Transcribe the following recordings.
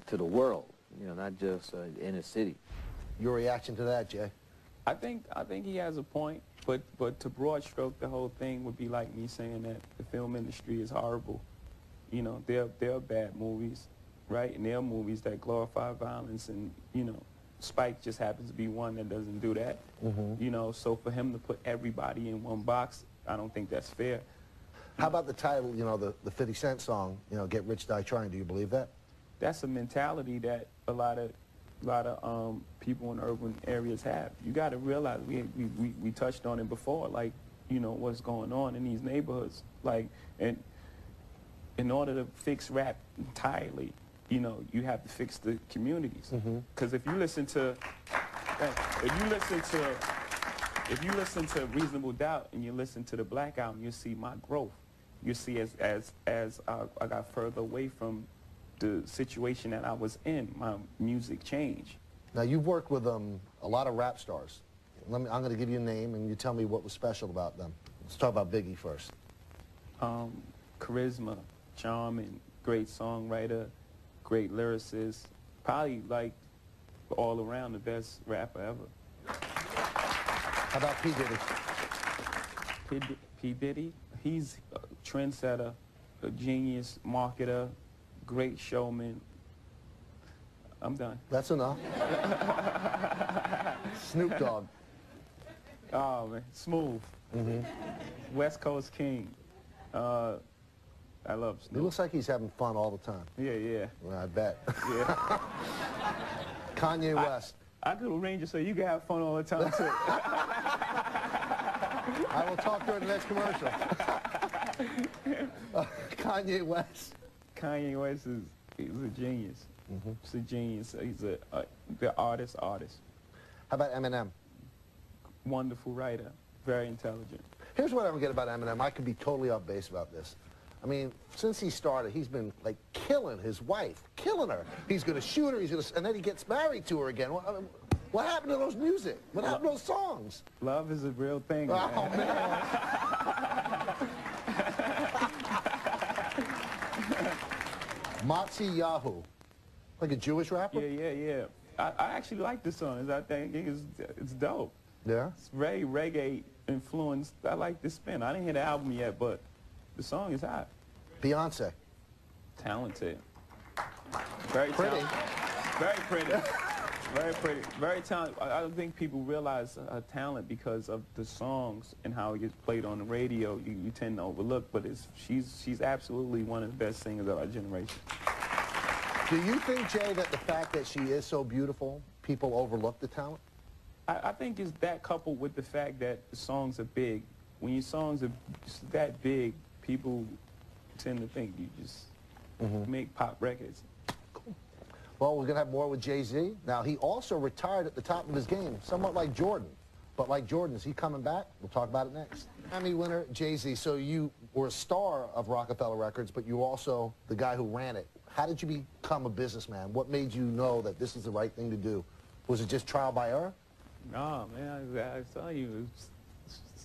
to the world, you know, not just in a city. Your reaction to that, Jay? I think he has a point, but to broad stroke the whole thing would be like me saying that the film industry is horrible. You know, there are bad movies, right? And there are movies that glorify violence, and you know, Spike just happens to be one that doesn't do that. You know, so for him to put everybody in one box, I don't think that's fair. How about the title, you know, the 50 Cent song, you know, Get Rich, Die Trying? Do you believe that? That's a mentality that a lot of people in urban areas have. You got to realize, we touched on it before, like, you know, what's going on in these neighborhoods. Like, and in order to fix rap entirely, you know, you have to fix the communities. Because if you listen to Reasonable Doubt and you listen to the Black Album, you'll see my growth. You see as I got further away from the situation that I was in, my music changed. Now, you've worked with a lot of rap stars. I'm going to give you a name, and you tell me what was special about them. Let's talk about Biggie first. Charisma, charming, great songwriter, great lyricist, probably, like, all around the best rapper ever. How about P. Diddy? P. Diddy, he's a trendsetter, a genius marketer, great showman. I'm done. That's enough. Snoop Dogg. Oh, man, smooth. West Coast king. I love Snoop. He looks like he's having fun all the time. Yeah. Well, I bet. Yeah. Kanye West. I could arrange it so you can have fun all the time, too. I will talk during the next commercial. Kanye West. Kanye West he's a genius. He's a genius. He's the artist. How about Eminem? Wonderful writer, very intelligent. Here's what I don't get about Eminem. I could be totally off base about this. I mean, since he started, he's been, like, killing his wife, killing her. He's going to shoot her, and then he gets married to her again. What happened to those music? What happened to those songs? Love is a real thing, man. Oh, man. Motzi Yahoo, like a Jewish rapper? Yeah. I actually like this song. I think it's dope. Yeah? It's very reggae influenced. I like the spin. I didn't hear the album yet, but the song is hot. Beyonce. Talented. Very pretty. Talented. Very pretty. Very pretty. Very talented. I don't think people realize her talent because of the songs and how it gets played on the radio. You tend to overlook, but she's absolutely one of the best singers of our generation. Do you think, Jay, that the fact that she is so beautiful, people overlook the talent? I think it's that coupled with the fact that the songs are big. When your songs are that big, people tend to think you just make pop records. Cool. Well, we're going to have more with Jay-Z. Now, he also retired at the top of his game, somewhat like Jordan. But like Jordan, is he coming back? We'll talk about it next. Grammy winner, Jay-Z. So you were a star of Rockefeller Records, but you were also the guy who ran it. How did you become a businessman? What made you know that this is the right thing to do? Was it just trial by error? No, man, I tell you,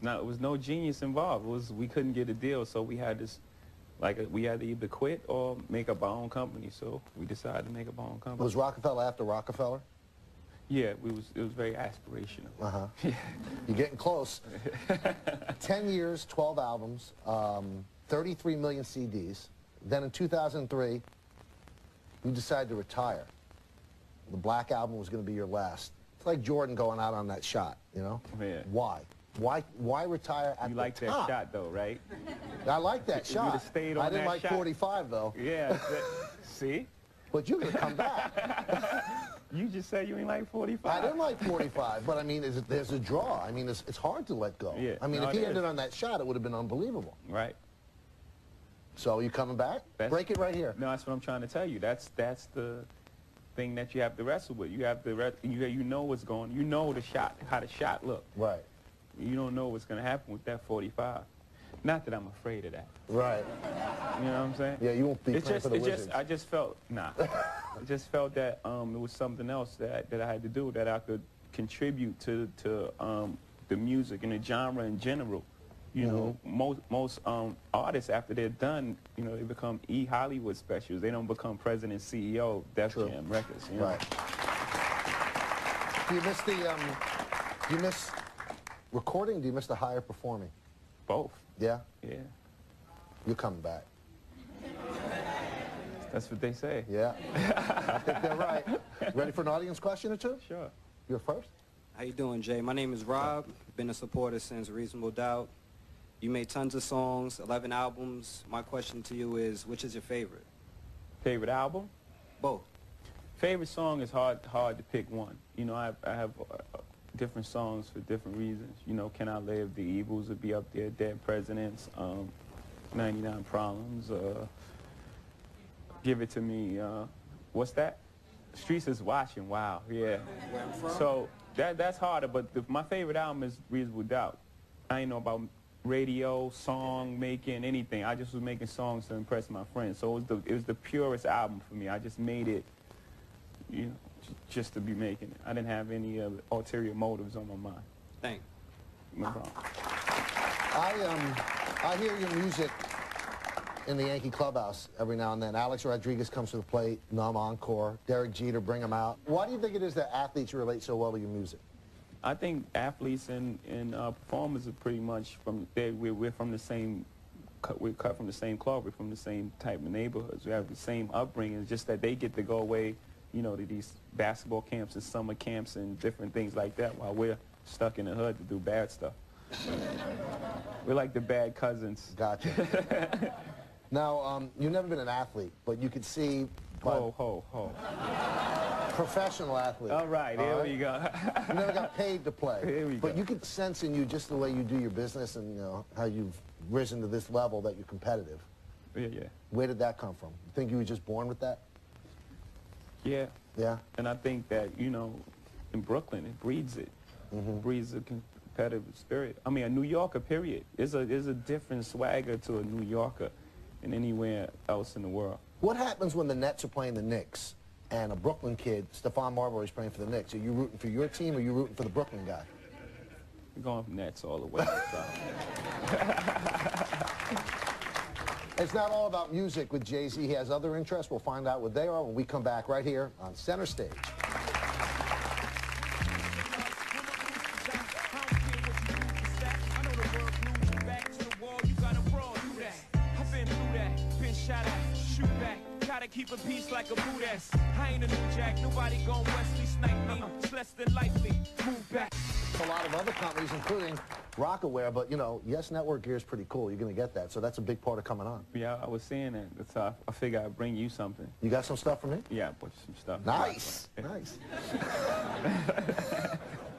it was no genius involved. We couldn't get a deal, so we had this, we had to either quit or make up our own company. So we decided to make up our own company. Was Rockefeller after Rockefeller? Yeah, it was very aspirational. Yeah. You're getting close. 10 years, 12 albums, 33 million CDs. Then in 2003, you decided to retire. The Black Album was going to be your last. It's like Jordan going out on that shot, you know? Yeah. Why? Why retire at the top? You like that shot, though, right? I like that shot. You'd have stayed on I didn't that like shot. 45, though. Yeah. See? But you're going to come back. You just said you ain't like 45. I didn't like 45, but I mean, there's a draw. I mean, it's hard to let go. Yeah. I mean, if he ended on that shot, it would have been unbelievable. Right. So you coming back? Break it right here. No, that's what I'm trying to tell you. That's the thing that you have to wrestle with. You have to you know what's going. You know the shot, how the shot look. Right. You don't know what's going to happen with that 45. Not that I'm afraid of that. Right. You know what I'm saying? Yeah, you won't be playing for the Wizards. I just felt, I just felt that it was something else that I had to do, that I could contribute to the music and the genre in general. You know, most artists, after they're done, you know, they become Hollywood specials. They don't become president, CEO of Def Jam Records. You know? Right. Do you miss the, do you miss recording? Do you miss the higher performing? Both. Yeah? Yeah. You're coming back. That's what they say. Yeah. I think they're right. Ready for an audience question or two? Sure. You're first. How you doing, Jay? My name is Rob. Been a supporter since Reasonable Doubt. You made tons of songs, 11 albums. My question to you is, which is your favorite? Favorite album? Both. Favorite song is hard to pick one. You know, I have different songs for different reasons. You know, Can I Live, The Eagles would be up there, Dead Presidents, 99 Problems, Give It To Me, what's that? Streets Is Watching, wow, yeah. Where I'm from? So that's harder, but my favorite album is Reasonable Doubt. I ain't know about radio, song making, anything. I just was making songs to impress my friends. So it was the purest album for me. I just made it, you know, just to be making it. I didn't have any ulterior motives on my mind. Thanks. No problem. I hear your music in the Yankee clubhouse every now and then. Alex Rodriguez comes to the plate, Numb Encore, Derek Jeter, bring him out. Why do you think it is that athletes relate so well to your music? I think athletes and performers are pretty much we're from the same, we're cut from the same cloth. We're from the same type of neighborhoods. We have the same upbringing. It's just that they get to go away, you know, to these basketball camps and summer camps and different things like that, while we're stuck in the hood to do bad stuff. We're like the bad cousins. Gotcha. Now, you've never been an athlete, but you could see... Ho. Professional athlete. All right, here we go. You never got paid to play. Here we but go. you could sense in you just the way you do your business and, you know, how you've risen to this level that you're competitive. Yeah. Where did that come from? You think you were just born with that? Yeah. Yeah? And I think that, you know, in Brooklyn, it breeds it. Breeds a competitive spirit. I mean, a New Yorker, period. There's a different swagger to a New Yorker than anywhere else in the world. What happens when the Nets are playing the Knicks and a Brooklyn kid, Stephon Marbury, is playing for the Knicks? Are you rooting for your team or are you rooting for the Brooklyn guy? We're going from Nets all the way. It's not all about music with Jay-Z. He has other interests. We'll find out what they are when we come back right here on Center Stage. Keep a peace like a boot ass. I ain't a new jack, nobody gon' Wesley snipe me. It's less than likely. Move back. A lot of other companies, including Rockaware, but you know, Yes Network gear is pretty cool. You're gonna get that, so that's a big part of coming on. Yeah, I was saying that. So I figure I'd bring you something. You got some stuff for me? Yeah, I brought you some stuff. Nice, nice.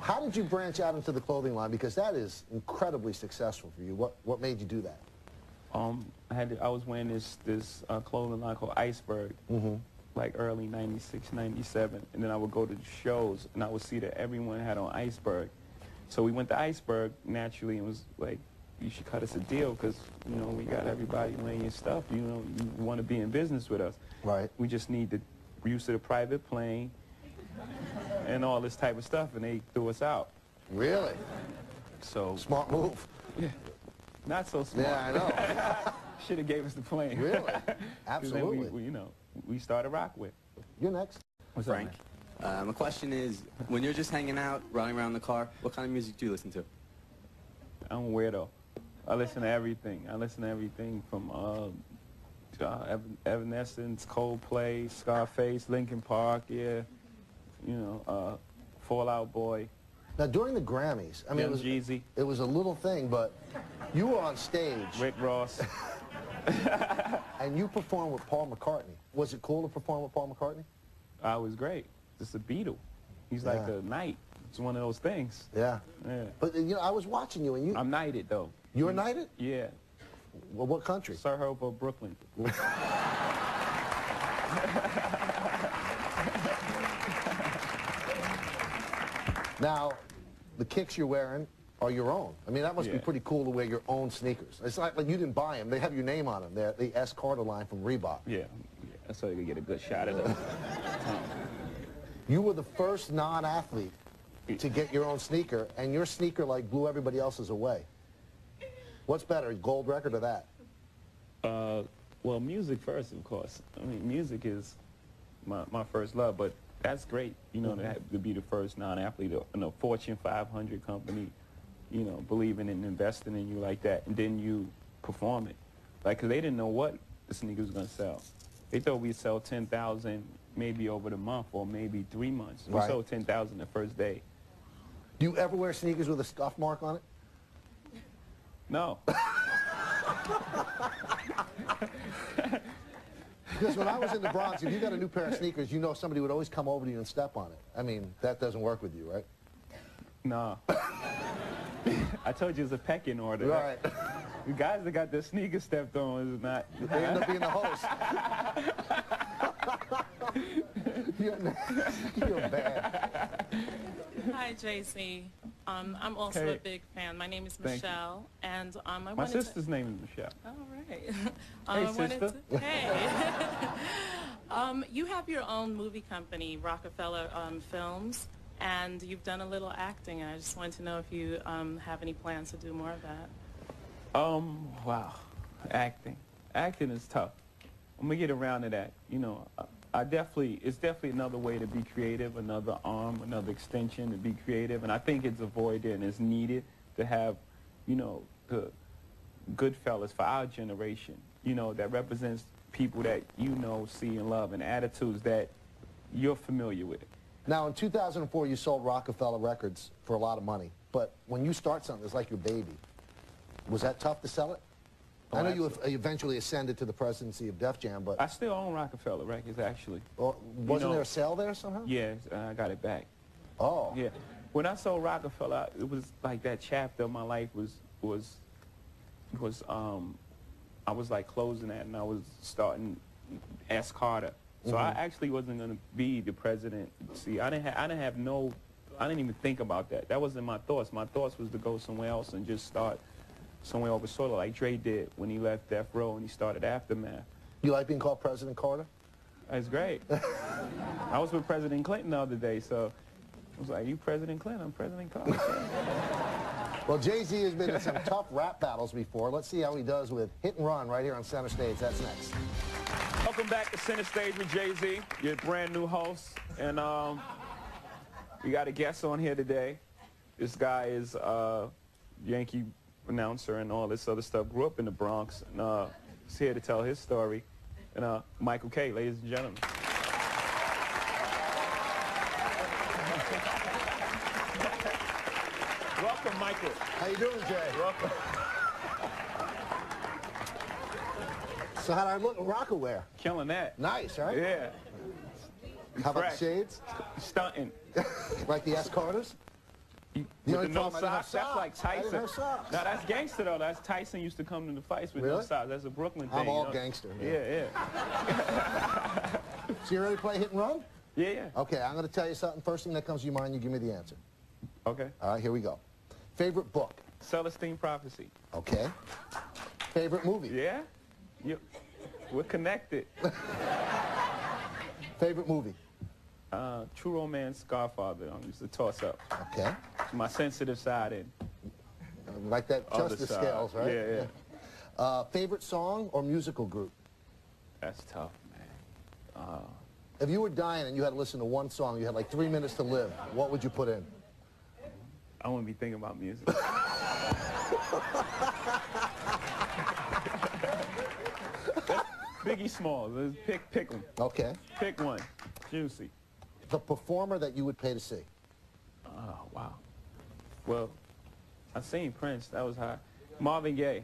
How did you branch out into the clothing line? Because that is incredibly successful for you. What made you do that? I was wearing this clothing line called Iceberg, like early '96, '97, and then I would go to the shows and I would see that everyone had on Iceberg. So we went to Iceberg naturally and was like, you should cut us a deal because, you know, we got everybody wearing your stuff. You know, you want to be in business with us. Right. We just need the use of the private plane and all this type of stuff, and they threw us out. Really? So Smart move. yeah, not so smart. Yeah, I know. Should have gave us the plane. Really? 'Cause Absolutely. then we, you know, we started Rockaware. You're next. What's Frank, up, man? my question is, when you're just hanging out, riding around in the car, what kind of music do you listen to? I'm a weirdo. I listen to everything. I listen to everything from Evanescence, Coldplay, Scarface, Linkin Park, yeah, you know, Fall Out Boy. Now, during the Grammys, I mean, Young Jeezy. it was a little thing, but you were on stage Rick Ross. and you performed with Paul McCartney. Was it cool to perform with Paul McCartney? I was great. Just a Beatle. He's like Yeah. a knight. It's one of those things. Yeah. Yeah. But, you know, I was watching you, and you... I'm knighted, though. You were knighted? Yeah. Well, what country? Sir Herbert, Brooklyn. Now, the kicks you're wearing are your own. I mean, that must be Yeah. pretty cool to wear your own sneakers. It's not like you didn't buy them. They have your name on them. They're the S. Carter line from Reebok. Yeah. That's so you can get a good shot of them. You were the first non-athlete to get your own sneaker, and your sneaker, like, blew everybody else's away. What's better, gold record or that? Well, music first, of course. I mean, music is my first love, but that's great, you know, to be the first non-athlete in a Fortune 500 company, you know, believing and investing in you like that, and then you perform it. Like, 'cause they didn't know what the sneaker was going to sell. They thought we'd sell 10,000 maybe over the month or maybe 3 months. We Right. sold 10,000 the first day. Do you ever wear sneakers with a scuff mark on it? No. Because when I was in the Bronx, if you got a new pair of sneakers, you know somebody would always come over to you and step on it. I mean, that doesn't work with you, right? No. I told you it's a pecking order. Right. The guys that got their sneakers stepped on is not. They end up being the host. You're bad. Hi, JC. I'm also Hey. a big fan. My name is Thank you. Michelle, and I My wanted sister's name is Michelle. to. All right. Hey, I wanted sister. to- hey. You have your own movie company, Rockefeller Films, and you've done a little acting. And I just wanted to know if you have any plans to do more of that. Wow. Acting. Acting is tough. I'm gonna get around to that. You know, it's definitely another way to be creative, another arm, another extension to be creative, and I think it's avoided and it's needed to have, you know, the Goodfellas for our generation, you know, that represents people that you know, see, and love, and attitudes that you're familiar with. Now, in 2004, you sold Rockefeller Records for a lot of money. But when you start something, it's like your baby. Was that tough to sell it? Oh, I know you eventually ascended to the presidency of Def Jam, but I still own Rockefeller Records, actually. wasn't there a sale there somehow? Yeah, I got it back. Oh. Yeah. When I saw Rockefeller, it was like that chapter of my life was I was like closing that, and I was starting S. Carter. So I actually wasn't going to be the president. See, I didn't even think about that. That wasn't my thoughts. My thoughts was to go somewhere else and just start somewhere over sort of like Dre did when he left Death Row and he started Aftermath. You like being called President Carter? That's great. I was with President Clinton the other day, so I was like, you President Clinton, I'm President Carter. Well, Jay-Z has been in some tough rap battles before. Let's see how he does with Hit and Run right here on Center Stage. That's next. Welcome back to Center Stage with Jay-Z, your brand new host. And we got a guest on here today. This guy is a Yankee announcer and all this other stuff. Grew up in the Bronx, and he's here to tell his story. And Michael K., ladies and gentlemen. Welcome, Michael. How you doing, Jay? Welcome. So how do I look in Rockaware? Killing that. Nice, right? Yeah. How about the Fresh. shades? Stunting. Like the S. Carters? With The the only no problem, I didn't have socks, that's like socks. I didn't Tyson. have socks. No, that's gangster though. That's Tyson used to come to the fights with no Really? socks. That's a Brooklyn thing. I'm all you know? gangster. Yeah, yeah. So you ready to play Hit and Run? Yeah, yeah. Okay, I'm going to tell you something. First thing that comes to your mind, you give me the answer. Okay. All right, here we go. Favorite book? Celestine Prophecy. Okay. Favorite movie? Yeah? We're connected. Favorite movie? True Romance, Godfather. It's a toss-up. Okay. My sensitive side and Like that other justice side. scales, right? Yeah, yeah. Favorite song or musical group? That's tough, man. If you were dying and you had to listen to one song, you had like 3 minutes to live, what would you put in? I wouldn't be thinking about music. Biggie Smalls. Let's pick them. Okay. Pick one. Juicy. The performer that you would pay to see? Oh, wow. Well, I seen Prince. That was high. Marvin Gaye.